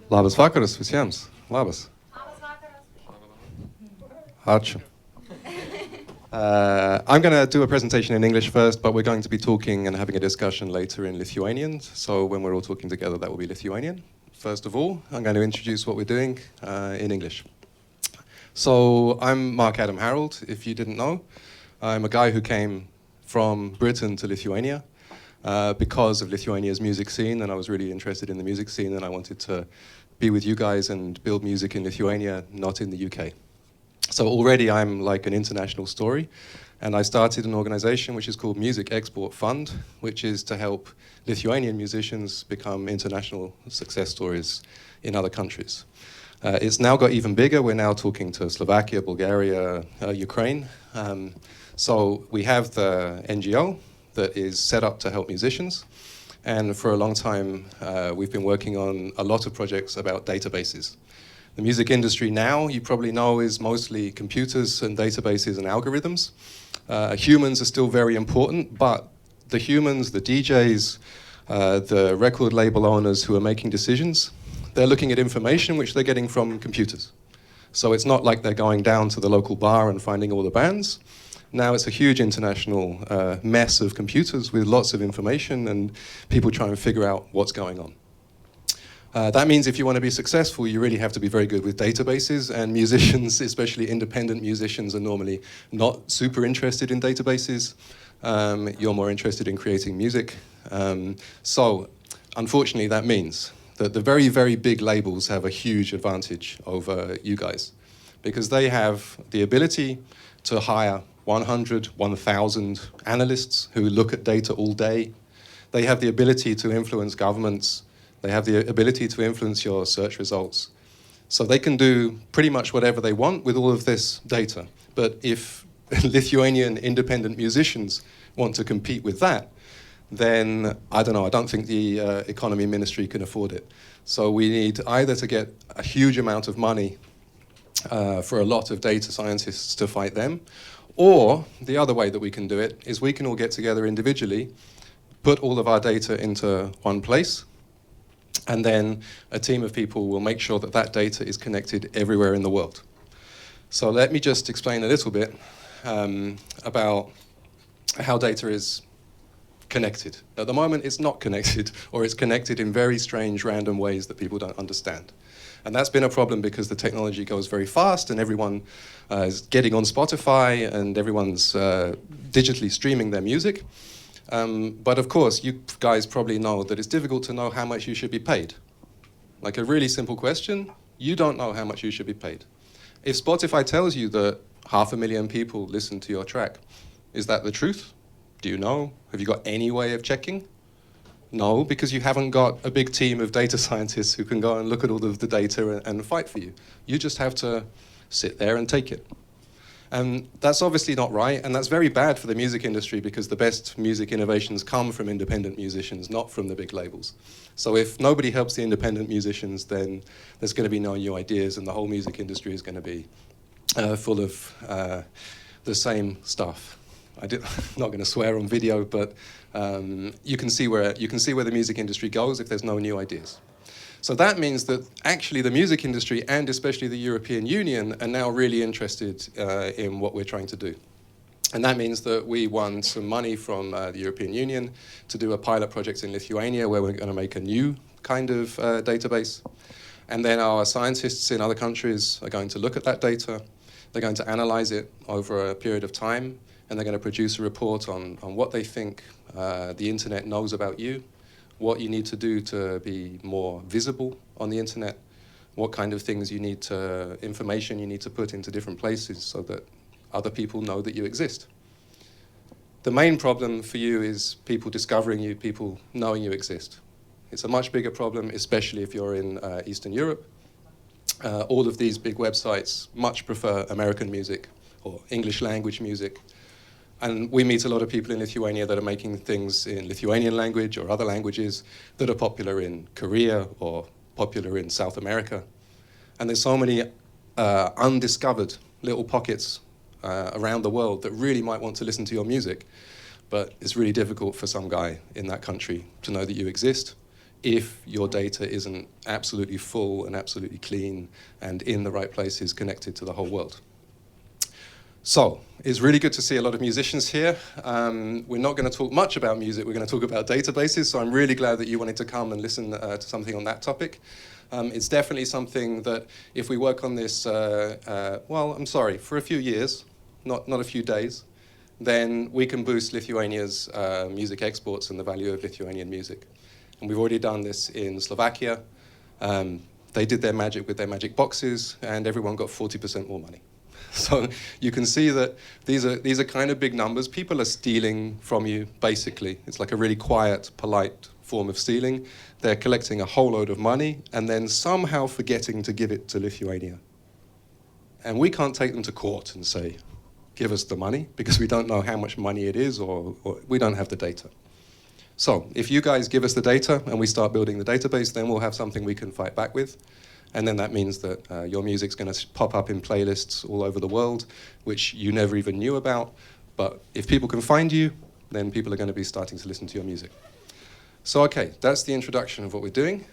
Labas vakaras visiems. Labas. Ačiū. I'm going to do a presentation in English first, but we're going to be talking and having a discussion later in Lithuanian. So when we're all talking together, that will be Lithuanian. First of all, I'm going to introduce what we're doing in English. So I'm Mark Adam Harold, if you didn't know. I'm a guy who came from Britain to Lithuania because of Lithuania's music scene, and I was really interested in the music scene, and I wanted to be with you guys and build music in Lithuania, not in the UK. So already I'm like an international story, and I started an organization which is called Music Export Fund, which is to help Lithuanian musicians become international success stories in other countries. It's now got even bigger. We're now talking to Slovakia, Bulgaria, Ukraine. So we have the NGO that is set up to help musicians. And for a long time, we've been working on a lot of projects about databases. The music industry now, you probably know, is mostly computers and databases and algorithms. Humans are still very important, but the humans, the DJs, the record label owners who are making decisions, they're looking at information which they're getting from computers. So it's not like they're going down to the local bar and finding all the bands. Now it's a huge international mess of computers with lots of information, and people try and figure out what's going on. That means if you want to be successful, you really have to be very good with databases, and musicians, especially independent musicians, are normally not super interested in databases. You're more interested in creating music. So unfortunately, that means that the very, very big labels have a huge advantage over you guys, because they have the ability to hire 100, 1,000 analysts who look at data all day. They have the ability to influence governments. They have the ability to influence your search results. So they can do pretty much whatever they want with all of this data. But if Lithuanian independent musicians want to compete with that, then I don't know, I don't think the economy ministry can afford it. So we need either to get a huge amount of money for a lot of data scientists to fight them, or the other way that we can do it is we can all get together individually, put all of our data into one place, and then a team of people will make sure that that data is connected everywhere in the world. So let me just explain a little bit about how data is connected. At the moment, it's not connected, or it's connected in very strange, random ways that people don't understand. And that's been a problem because the technology goes very fast, and everyone is getting on Spotify, and everyone's digitally streaming their music. But of course, you guys probably know that it's difficult to know how much you should be paid. Like a really simple question, you don't know how much you should be paid. If Spotify tells you that 500,000 people listen to your track, is that the truth? Do you know? Have you got any way of checking? No, because you haven't got a big team of data scientists who can go and look at all of the data and fight for you. You just have to sit there and take it. And that's obviously not right, and that's very bad for the music industry because the best music innovations come from independent musicians, not from the big labels. So if nobody helps the independent musicians, then there's going to be no new ideas, and the whole music industry is going to be full of the same stuff. I'm not going to swear on video, but you can see where the music industry goes if there's no new ideas. So that means that actually the music industry, and especially the European Union, are now really interested in what we're trying to do. And that means that we won some money from the European Union to do a pilot project in Lithuania where we're going to make a new kind of database. And then our scientists in other countries are going to look at that data. They're going to analyze it over a period of time, and they're going to produce a report on what they think the internet knows about you, what you need to do to be more visible on the internet, what kind of things you need to, information you need to put into different places so that other people know that you exist. The main problem for you is people discovering you, people knowing you exist. It's a much bigger problem, especially if you're in Eastern Europe. All of these big websites much prefer American music or English language music. And we meet a lot of people in Lithuania that are making things in Lithuanian language or other languages that are popular in Korea or popular in South America. And there's so many undiscovered little pockets around the world that really might want to listen to your music. But it's really difficult for some guy in that country to know that you exist. if your data isn't absolutely full and absolutely clean and in the right places connected to the whole world. So, it's really good to see a lot of musicians here. We're not going to talk much about music, we're going to talk about databases, so I'm really glad that you wanted to come and listen to something on that topic. It's definitely something that if we work on this, for a few years, not a few days, then we can boost Lithuania's music exports and the value of Lithuanian music. And we've already done this in Slovakia. They did their magic with their magic boxes, and everyone got 40% more money. So you can see that these are kind of big numbers. People are stealing from you, basically. It's like a really quiet, polite form of stealing. They're collecting a whole load of money and then somehow forgetting to give it to Lithuania. And we can't take them to court and say, give us the money, because we don't know how much money it is, or we don't have the data. So if you guys give us the data and we start building the database, then we'll have something we can fight back with. And then that means that your music's going to pop up in playlists all over the world, which you never even knew about. But if people can find you, then people are going to be starting to listen to your music. So okay, that's the introduction of what we're doing.